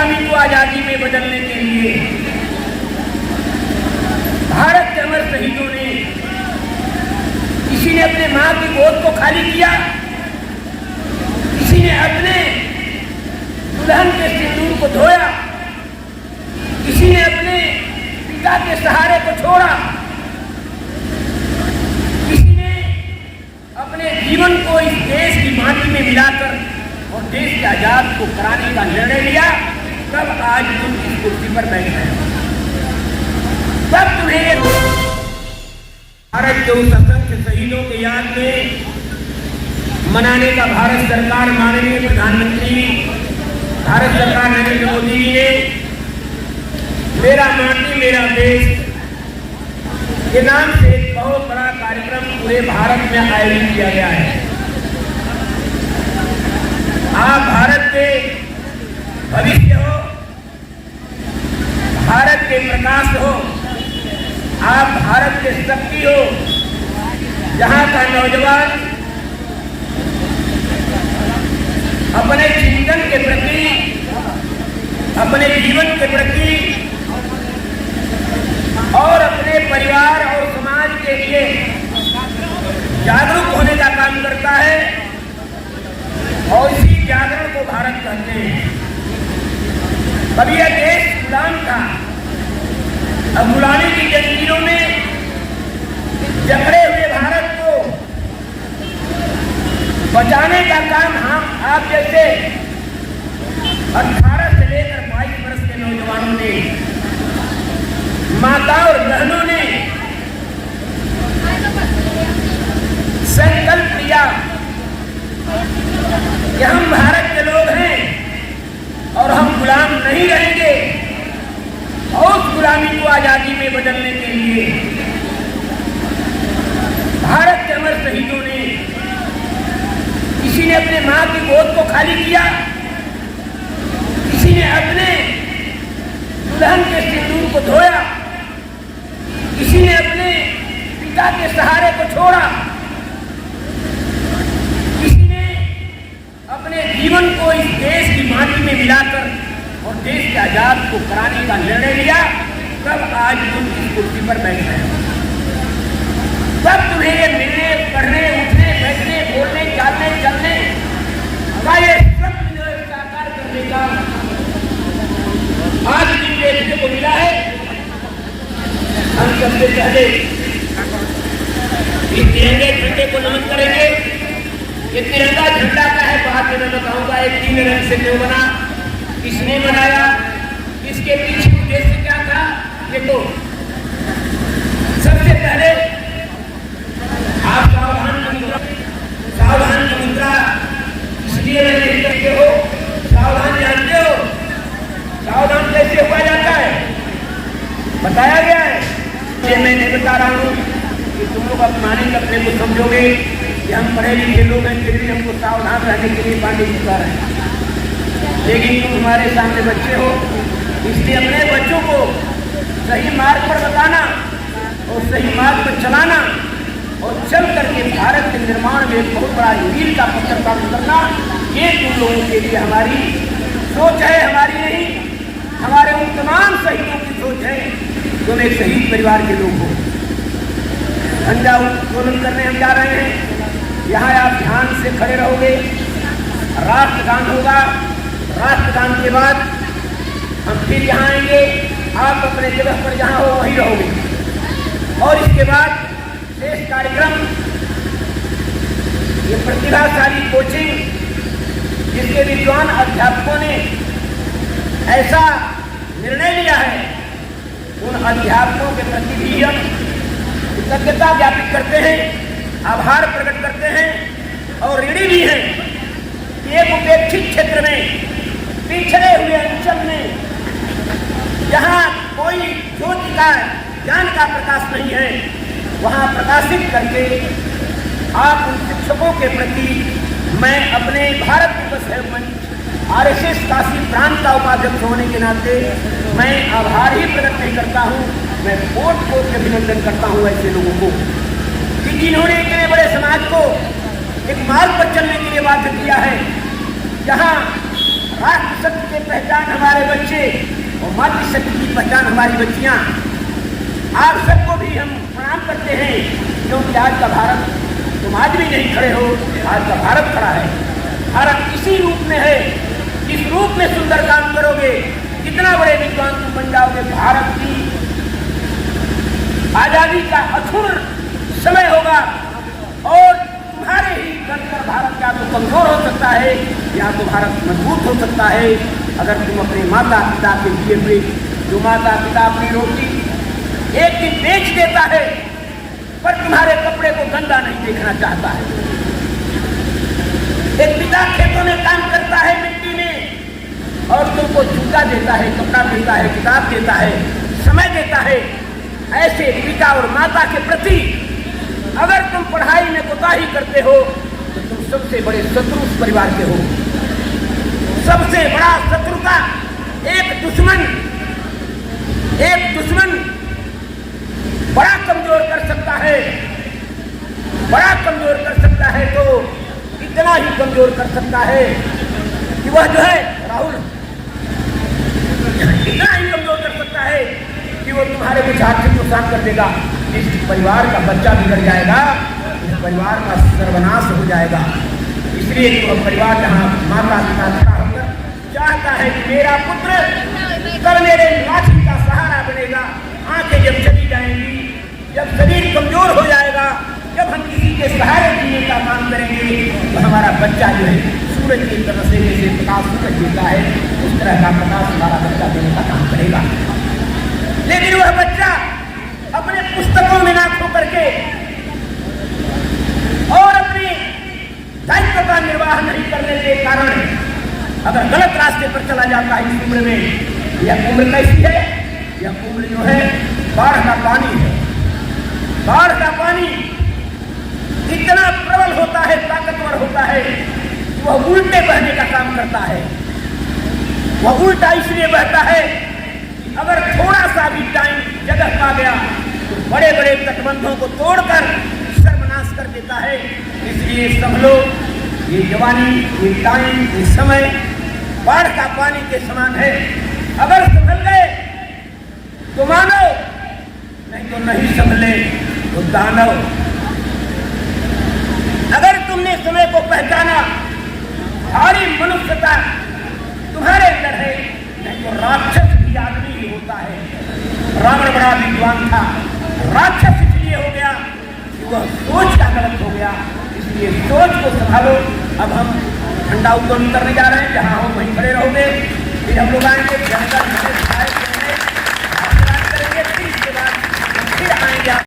गुलामी को आजादी में बदलने के लिए भारत के अमर शहीदों ने, किसी ने अपने मां की गोद को खाली किया, किसी ने अपने दुल्हन के सिंदूर को धोया, किसी ने अपने पिता के सहारे को छोड़ा, किसी ने अपने जीवन को इस देश की माटी में मिलाकर और देश के आजाद को कराने का निर्णय लिया। तब आज तुम इस कुर्सी पर बैठे हैं, तब तुम्हें भारत के उस असंख्य शहीदों के याद में मनाने का भारत सरकार, माननीय प्रधानमंत्री भारत सरकार नरेंद्र मोदी जी ने मेरा माटी मेरा देश के नाम से एक बहुत बड़ा कार्यक्रम पूरे भारत में आयोजित किया गया है। आप भारत के भविष्य हो, भारत के प्रकाश हो, आप भारत के शक्ति हो। जहां का नौजवान अपने चिंतन के प्रति, अपने जीवन के प्रति और अपने परिवार और समाज के लिए जागरूक होने का काम करता है और इसी जागरण को भारत कहते हैं। कभी यह देश गुलाम था, अब गुलामी की जंजीरों में जकड़े हुए भारत को बचाने का काम हम आप जैसे 18 से लेकर 22 वर्ष के नौजवानों ने, माता और बहनों ने संकल्प लिया कि हम भारत के लोग हैं और हम गुलाम नहीं रहेंगे। और उस गुलामी को आजादी में बदलने के लिए भारत के अमर शहीदों ने, किसी ने अपने मां की गोद को खाली किया, किसी ने अपने दुल्हन के सिंदूर को धोया, किसी ने अपने पिता के सहारे को छोड़ा, किसी ने अपने जीवन को इस देश की माटी में मिलाकर और देश के आजाद को कराने का निर्णय लिया। तब आज तुम इस कुर्सी पर बैठे हैं, तब तुम्हें ये मिलने, पढ़ने, उठने, बैठने, बोलने, चालने, चलने का ये सब साकार करने का आज दिन देखने को मिला है। हम सबसे पहले इस तिरंगे झंडे को नमन करेंगे। ये तिरंगा झंडा का है, बात में मैं बताऊंगा एक 3 रंग से क्यों बना, किसने बनाया, इसके पीछे उद्देश्य क्या था। देखो, सबसे पहले आप सावधान की मुद्रा इसलिए नहीं करते हो, सावधान जानते हो, सावधान कैसे हुआ जाता है बताया गया है। ये मैं नहीं बता रहा हूँ कि तुम लोग अपनाने अपने को समझोगे कि हम पढ़े लिखे लोग हैं, फिर भी हमको सावधान रहने के लिए पानी चुका रहे हैं। लेकिन तुम हमारे सामने बच्चे हो, इसलिए अपने बच्चों को सही मार्ग पर बताना और सही मार्ग पर चलाना और चल करके भारत के निर्माण में एक बहुत बड़ा मील का पत्थर काम करना, ये तुम लोगों के लिए हमारी सोच है, हमारी नहीं, हमारे उन तमाम शहीदों की सोच है। तुम एक शहीद परिवार के लोग हो। झंडा उत्तोलन करने हम जा रहे हैं, यहाँ आप ध्यान से खड़े रहोगे, राष्ट्रगान होगा, राष्ट्रगान के बाद हम फिर यहाँ आएंगे, आप अपने जगह पर जहाँ हो वहीं रहोगे। और इसके बाद शेष कार्यक्रम, ये प्रतिभाशाली कोचिंग जिसके विद्वान अध्यापकों ने ऐसा निर्णय लिया है, उन अध्यापकों के प्रति भी हम कृतज्ञता ज्ञापित करते हैं, आभार प्रकट करते हैं और ऋणी भी हैं कि एक उपेक्षित क्षेत्र में, पिछड़े हुए अंचल में, जहाँ कोई ज्योति का, ज्ञान का प्रकाश नहीं है, वहाँ प्रकाशित करके आप उन शिक्षकों के प्रति मैं अपने भारत दिवस है मंच RSS काशी प्रांत का उपाध्यक्ष होने के नाते मैं आभार ही प्रकट नहीं करता हूँ, मैं कोट कोट के अभिनंदन करता हूँ ऐसे लोगों को कि जिन्होंने इतने बड़े समाज को एक मार्ग पर चलने के लिए बाध्य किया है। जहाँ राष्ट्र शक्ति की पहचान हमारे बच्चे और मातृशक्ति की पहचान हमारी बच्चियां। आप सबको भी हम प्रणाम करते हैं, क्योंकि आज का भारत, तुम आज भी नहीं खड़े हो, आज का भारत खड़ा है। भारत इसी रूप में है, इस रूप में सुंदर काम करोगे, कितना बड़े विद्वान तुम बन जाओगे। भारत की आजादी का अधूर समय होगा और तुम्हारे ही कर भारत या तो कमजोर हो सकता है या तो भारत मजबूत हो सकता है, अगर तुम अपने माता पिता के दिए हुए, जो माता पिता अपनी रोटी एक दिन बेच देता है पर तुम्हारे कपड़े को गंदा नहीं देखना चाहता है। एक पिता खेतों में काम करता है मिट्टी में और तुमको जूता देता है, कपड़ा देता है, किताब देता है, समय देता है। ऐसे पिता और माता के प्रति अगर तुम पढ़ाई में कोताही करते हो तो तुम सबसे बड़े शत्रु उस परिवार के हो। सबसे बड़ा शत्रु का एक दुश्मन बड़ा कमजोर कर सकता है, बड़ा कमजोर कर सकता है। तो इतना ही कमजोर कर सकता है कि वह जो है राहुल, इतना ही कमजोर कर सकता है कि वो तुम्हारे कुछ आर्थिक नुकसान कर देगा। इस परिवार का बच्चा बिगड़ जाएगा, इस परिवार का सर्वनाश हो जाएगा। इसलिए वह परिवार जहाँ माता पिता खड़ा होकर चाहता है कि मेरा पुत्र कल मेरे लाठी का सहारा बनेगा। आंखें जब चली जाएंगी, जब शरीर कमजोर हो जाएगा, जब हम किसी के सहारे जीने का काम करेंगे तो हमारा बच्चा जो है सूरज की तरह से जैसे प्रकाश सूरज देता है उस तरह का प्रकाश हमारा बच्चा देने का काम करेगा। लेकिन वह बच्चा अपने पुस्तकों में ना खो करके और अपने दायित्व का निर्वाह नहीं करने के कारण अगर गलत रास्ते पर चला जाता है इस उम्र में, यह उम्र कैसी है? यह उम्र जो है बाढ़ का पानी है। बाढ़ का पानी इतना प्रबल होता है, ताकतवर होता है, वह उल्टे बहने का काम करता है। वह उल्टा इसलिए बहता है अगर थोड़ा सा भी टाइम जगह पा गया तो बड़े बड़े तटबंधों को तोड़कर सर्वनाश कर देता है। इसलिए सब लोग ये जवानी, ये टाइम, ये समय बाढ़ का पानी के समान है। अगर संभल गए तो मानो, नहीं तो नहीं संभले तो दानव। अगर तुमने समय को पहचाना, सारी मनुष्यता तुम्हारे अंदर है, नहीं तो राक्षस भी आदमी ही होता है। रावण बड़ा विद्वान था, राक्षस इसलिए हो गया कि वह सोच का गलत हो गया। इसलिए सोच को संभालो। अब हम ठंडा उत्तोलन करने जा रहे हैं, जहाँ हम वहीं खड़े रहोगे, फिर हम लोग आएंगे जंगल में